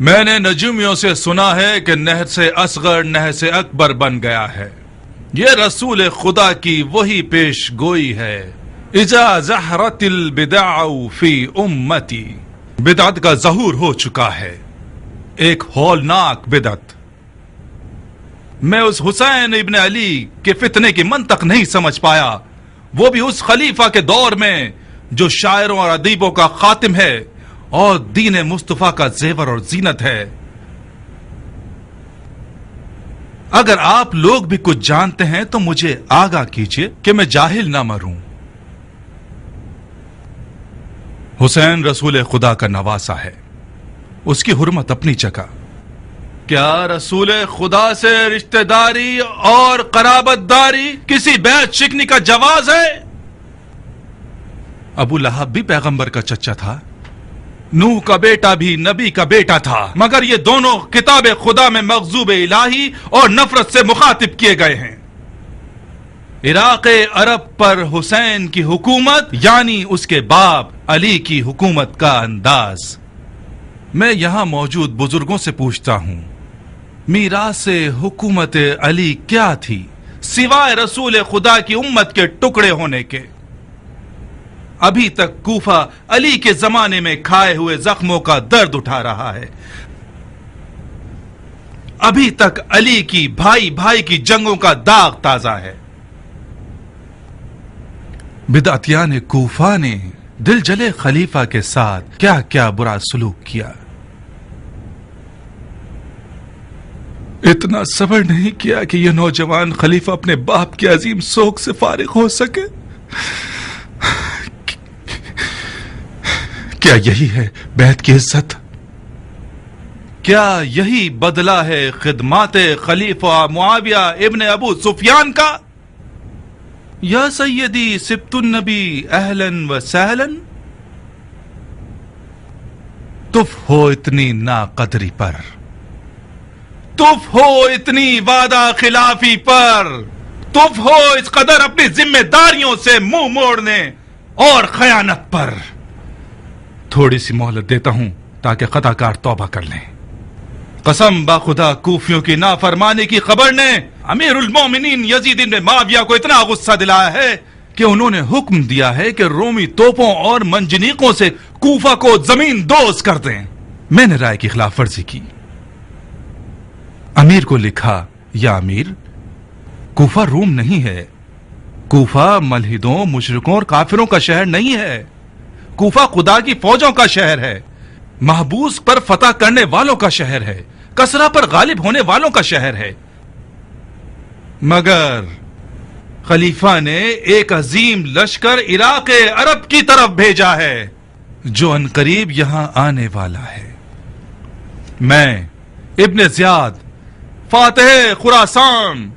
میں نے نجومیوں سے سنا ہے کہ نہر سے اصغر نہر سے اکبر بن گیا ہے. یہ رسول خدا کی وہی پیش گوئی ہے. اذا ظہرت البدع فی امتی، بدعت کا ظہور ہو چکا ہے، ایک ہولناک بدعت. میں اس حسین ابن علی کے فتنے کی منطق نہیں سمجھ پایا، وہ بھی اس خلیفہ کے دور میں جو شاعروں اور ادیبوں کا خاتم ہے اور دین مصطفیٰ کا زیور اور زینت ہے. اگر آپ لوگ بھی کچھ جانتے ہیں تو مجھے آگاہ کیجئے کہ میں جاہل نہ مروں. حسین رسول خدا کا نواسا ہے، اس کی حرمت اپنی جگہ. کیا رسول خدا سے رشتہ داری اور قرابت داری کسی بیعت شکنی کا جواز ہے؟ ابو لہب بھی پیغمبر کا چچا تھا، نوح کا بیٹا بھی نبی کا بیٹا تھا، مگر یہ دونوں کتاب خدا میں مغضوب الہی اور نفرت سے مخاطب کیے گئے ہیں. عراق عرب پر حسین کی حکومت یعنی اس کے باپ علی کی حکومت کا انداز. میں یہاں موجود بزرگوں سے پوچھتا ہوں، میراث حکومت علی کیا تھی سوائے رسول خدا کی امت کے ٹکڑے ہونے کے؟ ابھی تک کوفہ علی کے زمانے میں کھائے ہوئے زخموں کا درد اٹھا رہا ہے. ابھی تک علی کی بھائی بھائی کی جنگوں کا داغ تازہ ہے. بدعتیان کوفہ نے دل جلے خلیفہ کے ساتھ کیا کیا برا سلوک کیا. اتنا صبر نہیں کیا کہ یہ نوجوان خلیفہ اپنے باپ کی عظیم سوگ سے فارغ ہو سکے. کیا یہی ہے بیعت کی عزت؟ کیا یہی بدلہ ہے خدمات خلیفہ معاویہ ابن ابو سفیان کا؟ یا سیدی سبت النبی اہلاً و سہلاً. تف ہو اتنی ناقدری پر، تف ہو اتنی وعدہ خلافی پر، تف ہو اس قدر اپنی ذمہ داریوں سے منہ موڑنے اور خیانت پر. تھوڑی سی مہلت دیتا ہوں تاکہ خطا کار توبہ کر لیں. قسم با خدا کوفیوں کی نافرمانی کی خبر نے امیر المومنین یزید بن معاویہ کو اتنا غصہ دلایا ہے کہ انہوں نے حکم دیا ہے کہ رومی توپوں اور منجنیقوں سے کوفہ کو زمین دوز کر دیں. میں نے رائے کی خلاف ورزی کی. امیر کو لکھا، یا امیر، کوفہ روم نہیں ہے. کوفہ ملحدوں، مشرکوں اور کافروں کا شہر نہیں ہے. کوفہ خدا کی فوجوں کا شہر ہے، محبوس پر فتح کرنے والوں کا شہر ہے، کسرا پر غالب ہونے والوں کا شہر ہے. مگر خلیفہ نے ایک عظیم لشکر عراق عرب کی طرف بھیجا ہے جو عنقریب یہاں آنے والا ہے. میں ابن زیاد فاتح خراسان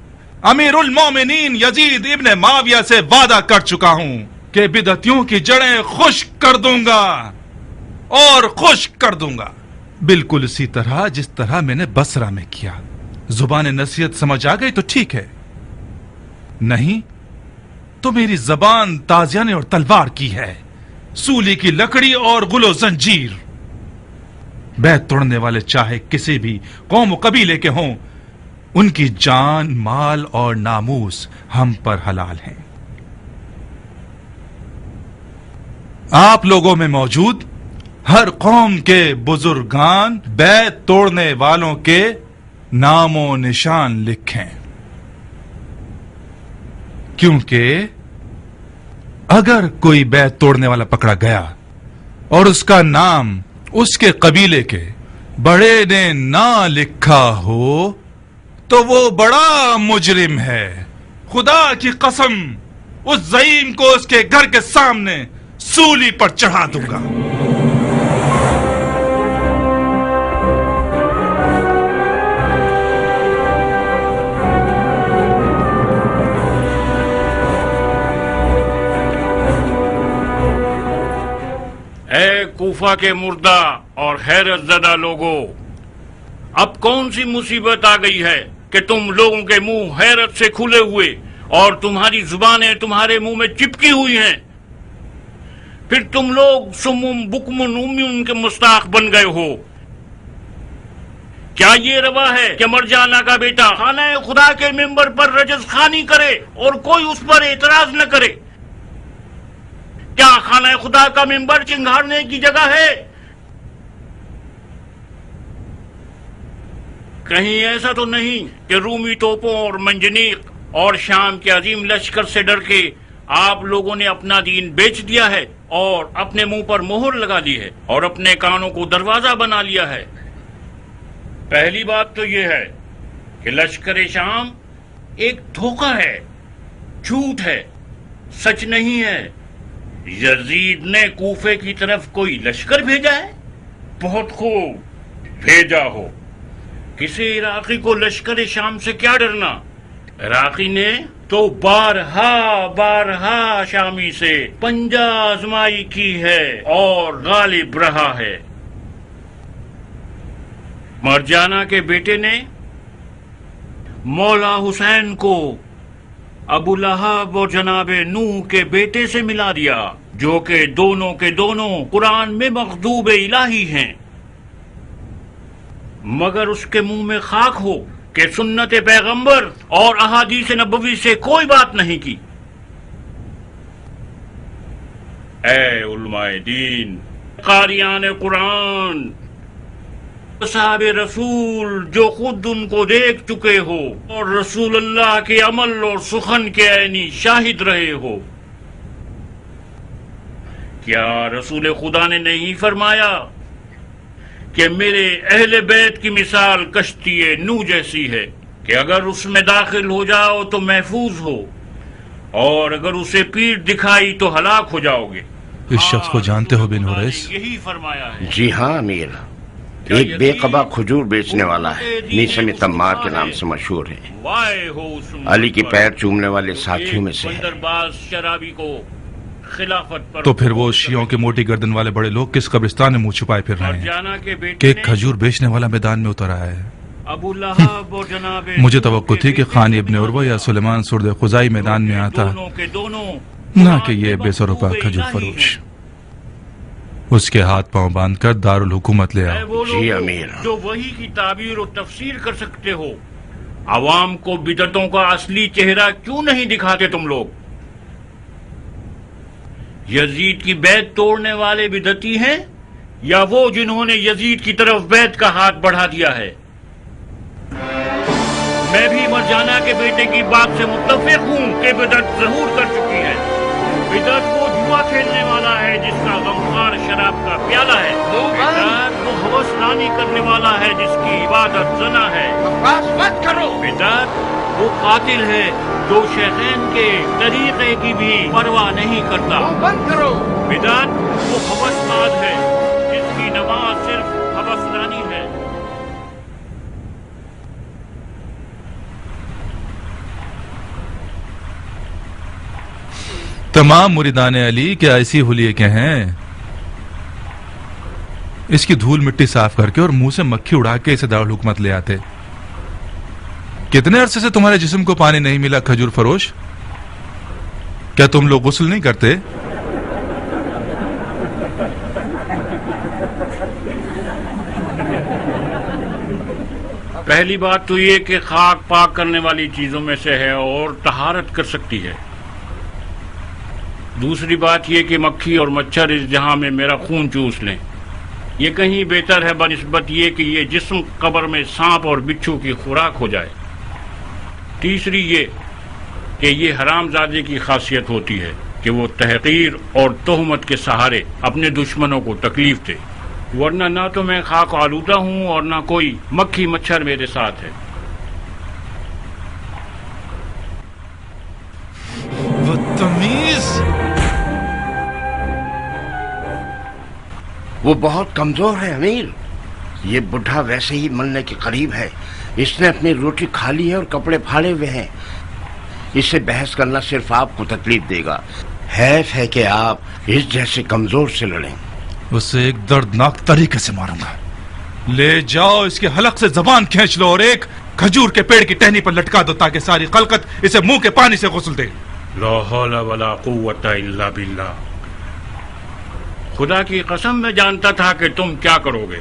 امیر المومنین یزید ابن معاویہ سے وعدہ کر چکا ہوں کہ بدعتیوں کی جڑیں خشک کر دوں گا اور خشک کر دوں گا، بالکل اسی طرح جس طرح میں نے بصرہ میں کیا. زبان نصیحت سمجھ آ گئی تو ٹھیک ہے، نہیں تو میری زبان تازیانے اور تلوار کی ہے، سولی کی لکڑی اور غل و زنجیر. بیعت توڑنے والے چاہے کسی بھی قوم و قبیلے کے ہوں، ان کی جان، مال اور ناموس ہم پر حلال ہیں. آپ لوگوں میں موجود ہر قوم کے بزرگان بیعت توڑنے والوں کے نام و نشان لکھیں، کیونکہ اگر کوئی بیعت توڑنے والا پکڑا گیا اور اس کا نام اس کے قبیلے کے بڑے نے نہ لکھا ہو تو وہ بڑا مجرم ہے. خدا کی قسم اس زعیم کو اس کے گھر کے سامنے سولی پر چڑھا دوں گا. اے کوفہ کے مردہ اور حیرت زدہ لوگوں، اب کون سی مصیبت آ گئی ہے کہ تم لوگوں کے منہ حیرت سے کھلے ہوئے اور تمہاری زبانیں تمہارے منہ میں چپکی ہوئی ہیں؟ پھر تم لوگ سمم بکم امیون کے مستاق بن گئے ہو. کیا یہ روا ہے کہ مرجانہ کا بیٹا خانہ خدا کے ممبر پر رجز خوانی کرے اور کوئی اس پر اعتراض نہ کرے؟ کیا خانہ خدا کا ممبر چنگھاڑنے کی جگہ ہے؟ کہیں ایسا تو نہیں کہ رومی توپوں اور منجنیق اور شام کے عظیم لشکر سے ڈر کے آپ لوگوں نے اپنا دین بیچ دیا ہے اور اپنے منہ پر مہر لگا دی ہے اور اپنے کانوں کو دروازہ بنا لیا ہے؟ پہلی بات تو یہ ہے کہ لشکر شام ایک دھوکہ ہے، جھوٹ ہے، سچ نہیں ہے۔ یزید نے کوفے کی طرف کوئی لشکر بھیجا ہے؟ بہت خوب، بھیجا ہو۔ کسی عراقی کو لشکر شام سے کیا ڈرنا؟ عراقی نے تو بارہا شامی سے پنجہ آزمائی کی ہے اور غالب رہا ہے۔ مرجانہ کے بیٹے نے مولا حسین کو ابو لہب اور جناب نوح کے بیٹے سے ملا دیا، جو کہ دونوں کے دونوں قرآن میں مغضوب الہی ہیں، مگر اس کے منہ میں خاک ہو کہ سنت پیغمبر اور احادیث نبوی سے کوئی بات نہیں کی۔ اے علماء دین، قاریان قرآن، صحاب رسول جو خود ان کو دیکھ چکے ہو اور رسول اللہ کے عمل اور سخن کے عینی شاہد رہے ہو، کیا رسول خدا نے نہیں فرمایا کہ میرے اہل بیت کی مثال کشتی نوح جیسی ہے کہ اگر اس میں داخل ہو جاؤ تو محفوظ ہو اور اگر اسے پیٹھ دکھائی تو ہلاک ہو جاؤ گے؟ اس شخص کو جانتے ہو بن حریث؟ یہی فرمایا ہے۔ جی ہاں امیر، ایک بے قبا کھجور بیچنے والا ہے، نیسم تمار کے نام سے مشہور ہے، علی کی پیر چومنے والے ساتھیوں میں سے ہے۔ شرابی کو خلافت پر تو پھر وہ شیعوں کے موٹی گردن والے بڑے لوگ کس قبرستان میں منہ چھپائے پھر رہے ہیں کہ ایک کھجور بیچنے والا میدان میں اتر آیا ہے؟ ابو لہب اور جناب مجھے توقع تھی کہ خانی ابن عروہ یا سلیمان سرد خزائی میدان میں آتا، نہ کہ یہ بے سروپا کھجور فروش۔ اس کے ہاتھ پاؤں باندھ کر دارالحکومت لے آؤ۔ جی امیر۔ جو وحی کی تعبیر و تفسیر کر سکتے ہو، عوام کو بدعتوں کا اصلی چہرہ کیوں نہیں دکھاتے تم لوگ؟ یزید کی بیعت توڑنے والے بدعتی ہیں یا وہ جنہوں نے یزید کی طرف بیعت کا ہاتھ بڑھا دیا ہے؟ میں بھی مرجانہ کے بیٹے کی بات سے متفق ہوں کہ بدعت ظہور کر چکی ہے۔ بدعت وہ جوا کھیلنے والا ہے جس کا غمخوار شراب کا پیالہ ہے، بدعت وہ ہوس رانی کرنے والا ہے جس کی عبادت زنا ہے، بدعت وہ قاتل ہے جو شیخین کے طریقے کی بھی پرواہ نہیں کرتا، بدعت وہ ہوسباز ہے جس کی نماز صرف ہوس رانی ہے۔ تمام مریدان علی کیا ایسی حلیے کے ہیں؟ اس کی دھول مٹی صاف کر کے اور منہ سے مکھی اڑا کے اسے دارالحکومت لے آتے۔ کتنے عرصے سے تمہارے جسم کو پانی نہیں ملا کھجور فروش؟ کیا تم لوگ غسل نہیں کرتے؟ پہلی بات تو یہ کہ خاک پاک کرنے والی چیزوں میں سے ہے اور طہارت کر سکتی ہے۔ دوسری بات یہ کہ مکھی اور مچھر اس جہاں میں میرا خون چوس لیں، یہ کہیں بہتر ہے بنسبت یہ کہ یہ جسم قبر میں سانپ اور بچھو کی خوراک ہو جائے۔ تیسری یہ کہ یہ حرام زادے کی خاصیت ہوتی ہے کہ وہ تحقیر اور تہمت کے سہارے اپنے دشمنوں کو تکلیف دے، ورنہ نہ تو میں خاک آلودہ ہوں اور نہ کوئی مکھی مچھر میرے ساتھ ہے۔ بدتمیز! وہ بہت کمزور ہے امیر، یہ بڈھا ویسے ہی ملنے کے قریب ہے، اس نے اپنی روٹی کھا لی ہے اور کپڑے پھاڑے ہوئے ہیں، اس سے بحث کرنا صرف آپ کو تکلیف دے گا، حیف ہے کہ آپ اس جیسے کمزور سے لڑیں۔ اسے ایک دردناک طریقے سے ماروں گا، لے جاؤ اس کے حلق سے زبان کھینچ لو اور ایک کھجور کے پیڑ کی ٹہنی پر لٹکا دو تاکہ ساری خلقت اسے منہ کے پانی سے غسل دے۔ لا حول ولا قوت الا باللہ، خدا کی قسم میں جانتا تھا کہ تم کیا کرو گے۔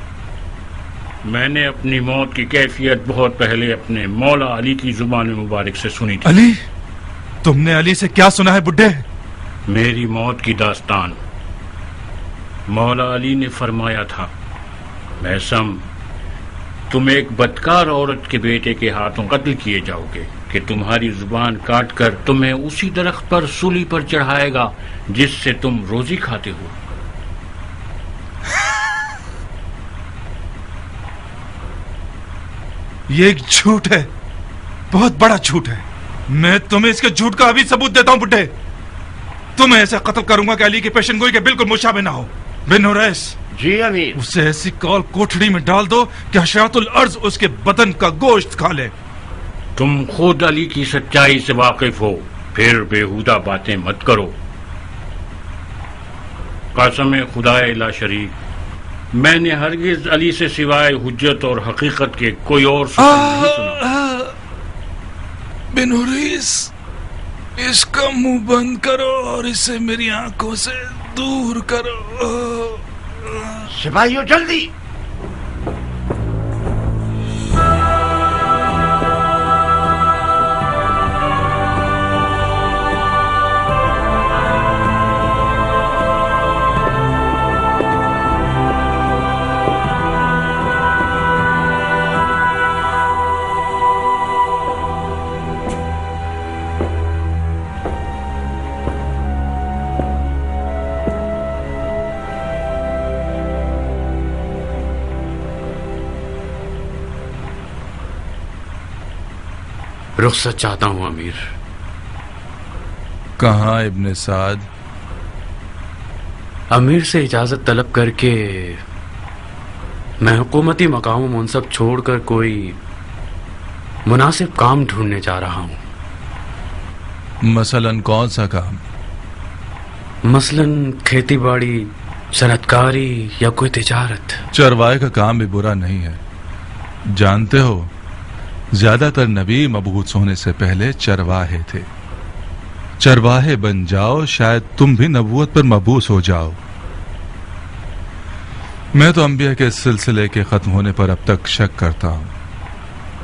میں نے اپنی موت کی کیفیت بہت پہلے اپنے مولا علی کی زبان مبارک سے سنی تھی۔ علی؟ تم نے علی سے کیا سنا ہے بڈھے؟ میری موت کی داستان۔ مولا علی نے فرمایا تھا، میثم، تم ایک بدکار عورت کے بیٹے کے ہاتھوں قتل کیے جاؤ گے کہ تمہاری زبان کاٹ کر تمہیں اسی درخت پر سولی پر چڑھائے گا جس سے تم روزی کھاتے ہو۔ یہ ایک جھوٹ ہے، بہت بڑا جھوٹ ہے۔ میں تمہیں اس کے جھوٹ کا ابھی ثبوت دیتا ہوں بڈھے۔ تمہیں ایسا قتل کروں گا کہ علی کی پیشن گوئی کے بالکل مشابہ نہ ہو۔ بن حریث، جی امیر۔ اسے ایسی کال کوٹھڑی میں ڈال دو کہ حشرات الارض اس کے بدن کا گوشت کھا لے۔ تم خود علی کی سچائی سے واقف ہو، پھر بےہودہ باتیں مت کرو۔ قسم خدائے لا شریک، میں نے ہرگز علی سے سوائے حجت اور حقیقت کے کوئی اور سخن نہیں سنا۔ بن حریث، اس کا منہ بند کرو اور اسے میری آنکھوں سے دور کرو۔ سپاہیوں جلدی! رخصت چاہتا ہوں امیر۔ کہاں ابن سعد؟ امیر سے اجازت طلب کر کے میں حکومتی مقام و منصب چھوڑ کر کوئی مناسب کام ڈھونڈنے جا رہا ہوں۔ مثلاً کون سا کام؟ مثلاً کھیتی باڑی، صنعت کاری یا کوئی تجارت۔ چرواہے کا کام بھی برا نہیں ہے۔ جانتے ہو، زیادہ تر نبی مبعوث ہونے سے پہلے چرواہے تھے۔ چرواہے بن جاؤ، شاید تم بھی نبوت پر مبعوث ہو جاؤ۔ میں تو انبیاء کے سلسلے کے ختم ہونے پر اب تک شک کرتا ہوں۔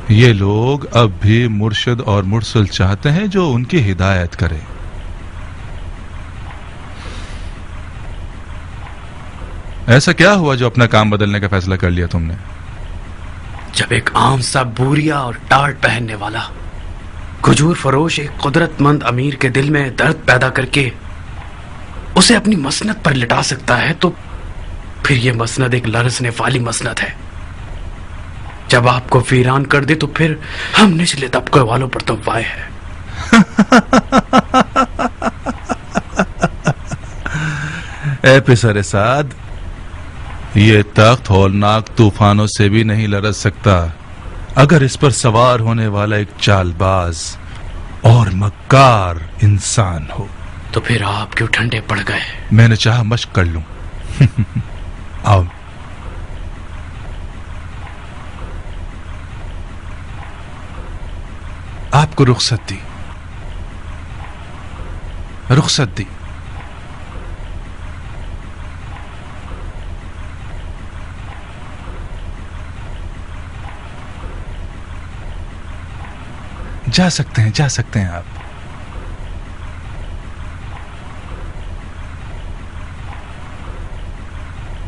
یہ لوگ اب بھی مرشد اور مرسل چاہتے ہیں جو ان کی ہدایت کرے۔ ایسا کیا ہوا جو اپنا کام بدلنے کا فیصلہ کر لیا تم نے؟ جب ایک عام سا بوریا اور ٹاٹ پہننے والا کھجور فروش ایک قدرت مند امیر کے دل میں درد پیدا کر کے اسے اپنی مسند پر لٹا سکتا ہے تو پھر یہ مسند ایک لرزنے والی مسند ہے۔ جب آپ کو ویران کر دے تو پھر ہم نچلے طبقے والوں پر تو وائے ہے۔ اے پسر سعد، یہ تخت ہولناک طوفانوں سے بھی نہیں لرز سکتا اگر اس پر سوار ہونے والا ایک چال باز اور مکار انسان ہو۔ تو پھر آپ کیوں ٹھنڈے پڑ گئے؟ میں نے چاہا مشق کر لوں۔ آؤ۔ آپ کو رخصت دی، رخصت دی۔ جا سکتے ہیں، جا سکتے ہیں آپ۔